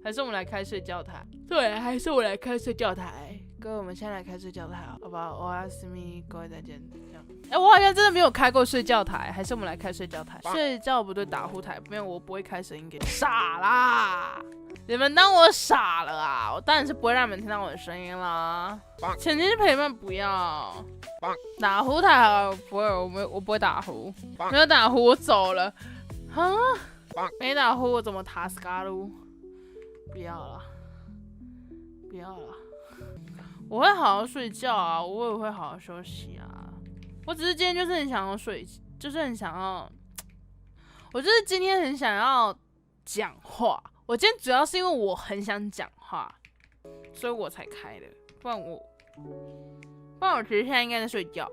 还是我们来开睡觉台？对，还是我来开睡觉台。各位，我们现在来开睡觉台，好不好？我要私密，各位再见。这样，我好像真的没有开过睡觉台，还是我们来开睡觉台？睡觉不对，打呼台没有，我不会开声音给你。傻啦！你们当我傻了啊？我当然是不会让你们听到我的声音啦。前进陪伴不要。打呼台不会，我不会打呼，没有打呼我走了。啊？没打呼我怎么塔斯卡路？不要了，不要了。我会好好睡觉啊，我也会好好休息啊。我只是今天就是很想要睡，就是很想要，我就是今天很想要讲话。我今天主要是因为我很想讲话，所以我才开的。不然我其实现在应该在睡觉。